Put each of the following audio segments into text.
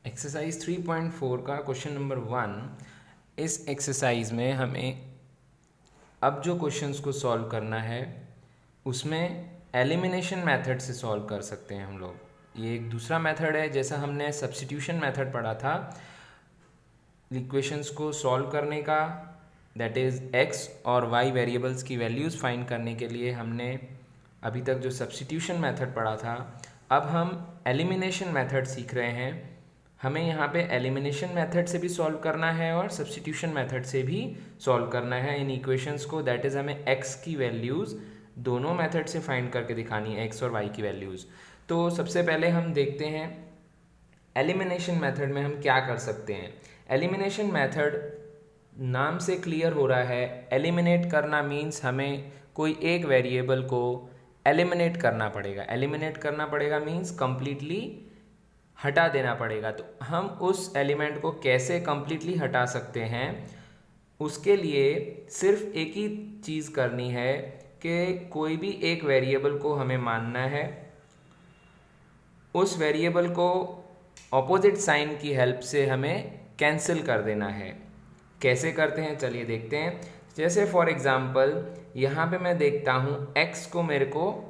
Exercise 3.4 का question number 1। इस exercise में हमें अब जो क्वेश्चंस को सॉल्व करना है उसमें एलिमिनेशन मेथड से सॉल्व कर सकते हैं हम लोग। ये एक दूसरा मेथड है, जैसा हमने सब्स्टिट्यूशन मेथड पढ़ा था इक्वेशंस को सॉल्व करने का, दैट इज़ एक्स और वाई वेरिएबल्स की वैल्यूज़ फाइंड करने के लिए हमने अभी तक जो सब्स्टिट्यूशन मेथड पढ़ा था। अब हम एलिमिनेशन मेथड सीख रहे हैं। हमें यहाँ पे एलिमिनेशन मेथड से भी सॉल्व करना है और सब्स्टिट्यूशन मेथड से भी सॉल्व करना है इन इक्वेशंस को। दैट इज़ हमें एक्स की वैल्यूज़ दोनों मेथड से फाइंड करके दिखानी है, एक्स और वाई की वैल्यूज़। तो सबसे पहले हम देखते हैं एलिमिनेशन मेथड में हम क्या कर सकते हैं। एलिमिनेशन मेथड नाम से क्लियर हो रहा है, एलिमिनेट करना मीन्स हमें कोई एक वेरिएबल को एलिमिनेट करना पड़ेगा। एलिमिनेट करना पड़ेगा मीन्स कंप्लीटली हटा देना पड़ेगा। तो हम उस एलिमेंट को कैसे कंप्लीटली हटा सकते हैं, उसके लिए सिर्फ एक ही चीज़ करनी है कि कोई भी एक वेरिएबल को हमें मानना है, उस वेरिएबल को ऑपोजिट साइन की हेल्प से हमें कैंसिल कर देना है। कैसे करते हैं चलिए देखते हैं। जैसे फॉर एग्ज़ाम्पल यहाँ पे मैं देखता हूँ x को मेरे को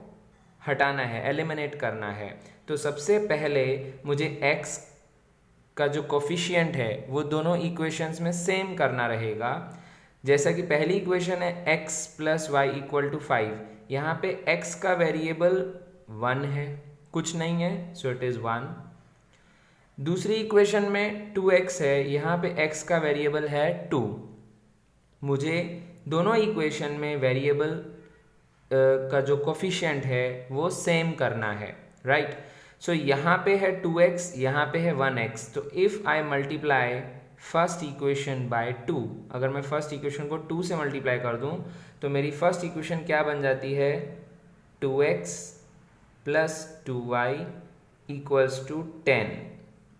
हटाना है, एलिमिनेट करना है। तो सबसे पहले मुझे x का जो कोफिशिएंट है वो दोनों इक्वेशंस में सेम करना रहेगा। जैसा कि पहली इक्वेशन है x + y = 5, यहाँ पे x का वेरिएबल 1 है, कुछ नहीं है, सो इट इज़ 1। दूसरी इक्वेशन में 2x है, यहाँ पे x का वेरिएबल है 2। मुझे दोनों इक्वेशन में वेरिएबल का जो कोफिशिएंट है वो सेम करना है, राइट। सो यहाँ पे है 2x, यहाँ पे है 1x। तो if I multiply first equation by 2, अगर मैं फर्स्ट इक्वेशन को 2 से मल्टीप्लाई कर दूँ तो मेरी फर्स्ट इक्वेशन क्या बन जाती है, 2x + 2y = 10।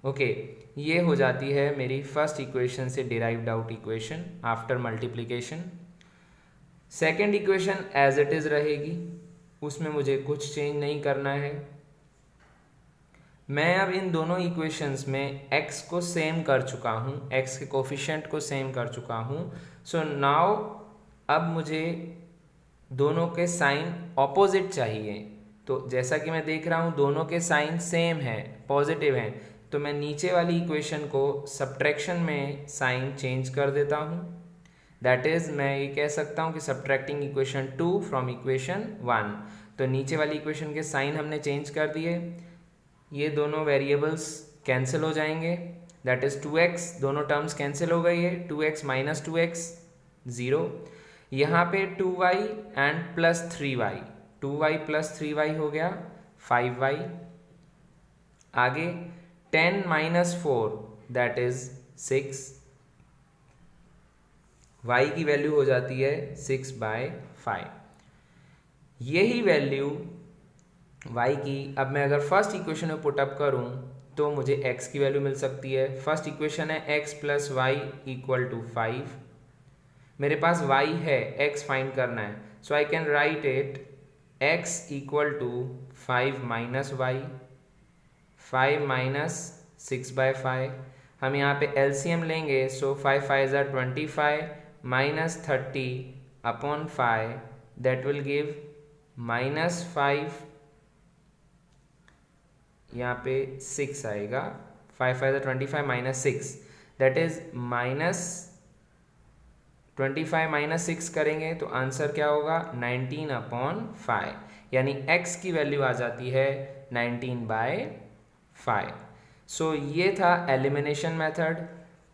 ओके, ये हो जाती है मेरी फर्स्ट इक्वेशन से derived out equation after multiplication. Second equation as it is रहेगी, उसमें मुझे कुछ चेंज नहीं करना है। मैं अब इन दोनों इक्वेशंस में x को सेम कर चुका हूँ, x के कोफिशिएंट को सेम कर चुका हूँ। सो नाउ अब मुझे दोनों के साइन ऑपोजिट चाहिए। तो जैसा कि मैं देख रहा हूँ दोनों के साइन सेम हैं, पॉजिटिव हैं, तो मैं नीचे वाली इक्वेशन को सब्ट्रैक्शन में साइन चेंज कर देता हूँ। दैट इज़ मैं ये कह सकता हूँ कि सब्ट्रैक्टिंग इक्वेशन 2 फ्रॉम इक्वेशन 1। तो नीचे वाली इक्वेशन के साइन हमने चेंज कर दिए, ये दोनों वेरिएबल्स कैंसिल हो जाएंगे। दैट इज़ 2x, दोनों टर्म्स कैंसिल हो गई है, 2x - 2x 0। यहाँ पे 2y and +3y, 2y + 3y हो गया 5y। आगे 10 - 4 दैट इज़ 6, y की वैल्यू हो जाती है 6/5। यही वैल्यू y की अब मैं अगर फर्स्ट इक्वेशन में पुटअप करूं तो मुझे x की वैल्यू मिल सकती है। फर्स्ट इक्वेशन है x + y = 5। मेरे पास y है, x फाइंड करना है, so I can write it x = 5 - y, 5 - 6/5। हम यहाँ पे LCM लेंगे, सो 5 × 5 = 25 - 30/5 दैट विल गिव -5, यहाँ पे 6 आएगा, 5 × 5 = 25 - 6 दैट इज़ -25 - 6 करेंगे तो आंसर क्या होगा, 19/5, यानी x की वैल्यू आ जाती है 19/5। सो ये था एलिमिनेशन मेथड।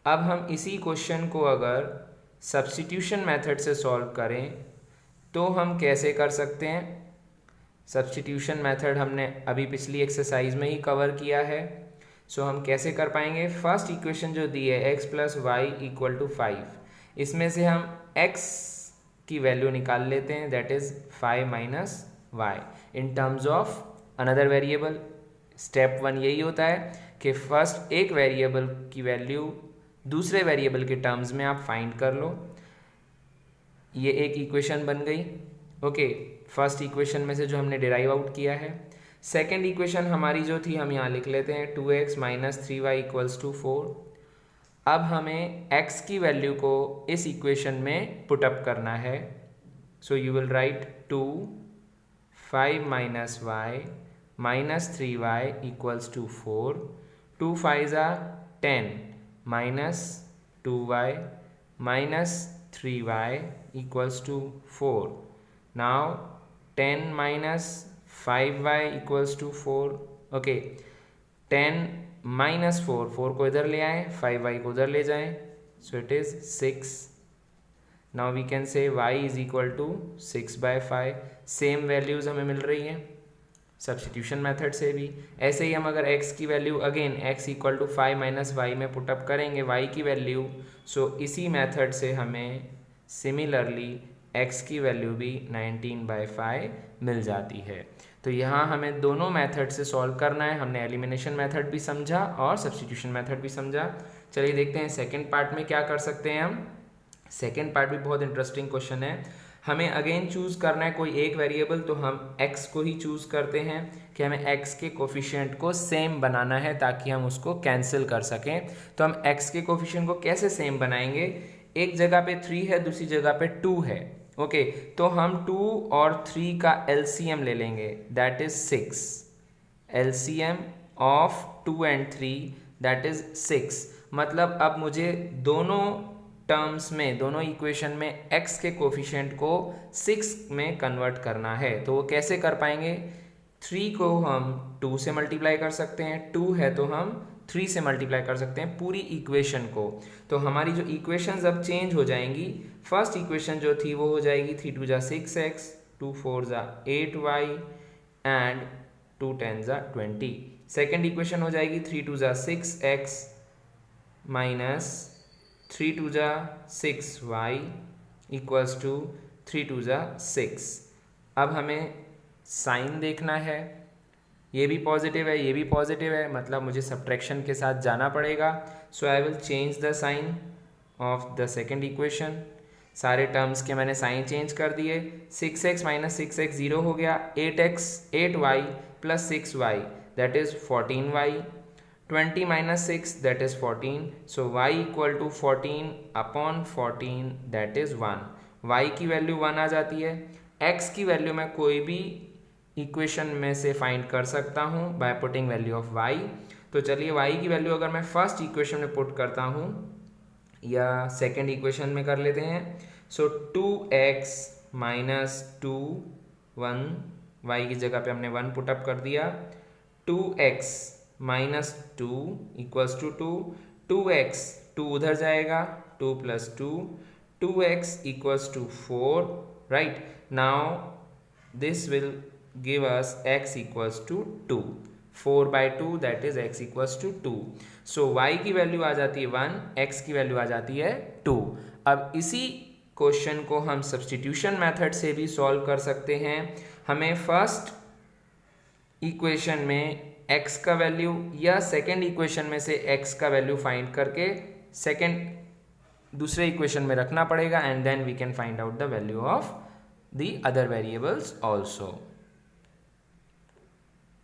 अब हम इसी क्वेश्चन को अगर सब्स्टिट्यूशन मेथड से सॉल्व करें तो हम कैसे कर सकते हैं। सब्स्टिट्यूशन मेथड हमने अभी पिछली एक्सरसाइज में ही कवर किया है। सो हम कैसे कर पाएंगे, फर्स्ट इक्वेशन जो दी है x + y = 5, इसमें से हम x की वैल्यू निकाल लेते हैं, that is 5 - y in terms of another variable. Step 1 यही होता है कि फर्स्ट एक वेरिएबल की वैल्यू दूसरे वेरिएबल के टर्म्स में आप फाइंड कर लो। ये एक इक्वेशन बन गई, ओके, फर्स्ट इक्वेशन में से जो हमने डिराइव आउट किया है। सेकेंड इक्वेशन हमारी जो थी हम यहाँ लिख लेते हैं 2x minus 3y equals to 4। अब हमें x की वैल्यू को इस इक्वेशन में पुटअप करना है। So you will write 2 5 minus y minus 3y equals to 4। 2 5 10 minus 2y minus 3y equals to 4. Now 10 minus 5y equals to 4. Okay, 10 minus 4, 4 को इधर ले आए, 5y को उधर ले जाएं, so it is 6. Now we can say y is equal to 6 by 5. Same values हमें मिल रही हैं सब्स्टिट्यूशन मेथड से भी। ऐसे ही हम अगर x की value again x equal to 5 minus y में पुटअप करेंगे y की वैल्यू, सो इसी मेथड से हमें सिमिलरली x की वैल्यू भी 19/5 मिल जाती है। तो यहाँ हमें दोनों मेथड से सॉल्व करना है। हमने एलिमिनेशन मेथड भी समझा और सब्स्टिट्यूशन मेथड भी समझा। चलिए देखते हैं सेकेंड पार्ट में क्या कर सकते हैं हम। सेकेंड पार्ट भी बहुत इंटरेस्टिंग क्वेश्चन है। हमें अगेन चूज़ करना है कोई एक वेरिएबल, तो हम x को ही चूज़ करते हैं कि हमें x के कोफिशिएंट को सेम बनाना है ताकि हम उसको कैंसिल कर सकें। तो हम x के कोफिशिएंट को कैसे सेम बनाएंगे, एक जगह पे 3 है, दूसरी जगह पे 2 है। ओके, तो हम 2 और 3 का LCM ले लेंगे, that is 6। LCM of 2 and 3 that is 6। मतलब अब मुझे दोनों टर्म्स में, दोनों इक्वेशन में x के कोफिशिएंट को 6 में कन्वर्ट करना है। तो वो कैसे कर पाएंगे, 3 को हम 2 से मल्टीप्लाई कर सकते हैं, 2 है तो हम 3 से मल्टीप्लाई कर सकते हैं पूरी इक्वेशन को। तो हमारी जो इक्वेशंस अब चेंज हो जाएंगी। फर्स्ट इक्वेशन जो थी वो हो जाएगी 3 2 6x, 2 4 8y and 2 10 20। Second equation हो जाएगी 3 2 6x minus 3 2 6y equals to 3 2 6। अब हमें साइन देखना है, ये भी पॉजिटिव है, ये भी पॉजिटिव है, मतलब मुझे सब्ट्रैक्शन के साथ जाना पड़ेगा। So I will change the sign of the second equation. सारे टर्म्स के मैंने साइन चेंज कर दिए। 6x माइनस 6x 0 हो गया, 8y plus 6y that is 14y, 20 minus 6 that is 14। So y equal to 14 upon 14 that is 1। y की value 1 आ जाती है। x की वैल्यू मैं कोई भी इक्वेशन में से फाइंड कर सकता हूँ by putting value of y। तो चलिए y की वैल्यू अगर मैं फर्स्ट इक्वेशन में पुट करता हूँ या सेकेंड इक्वेशन में कर लेते हैं। सो 2x माइनस 2 1, y की जगह पे हमने 1 पुटअप कर दिया। 2x minus 2 equals to 2, 2x 2 उधर जाएगा, 2 plus 2, 2x equals to 4, right. Now this will give us x equals to 2, 4/2 that is x equals to 2. So y की वैल्यू आ जाती है 1, x की वैल्यू आ जाती है 2। अब इसी क्वेश्चन को हम सब्स्टिट्यूशन मेथड से भी सॉल्व कर सकते हैं। हमें फर्स्ट इक्वेशन में x का वैल्यू या सेकेंड इक्वेशन में से x का वैल्यू फाइंड करके दूसरे इक्वेशन में रखना पड़ेगा and then we can find out the value of the other variables also.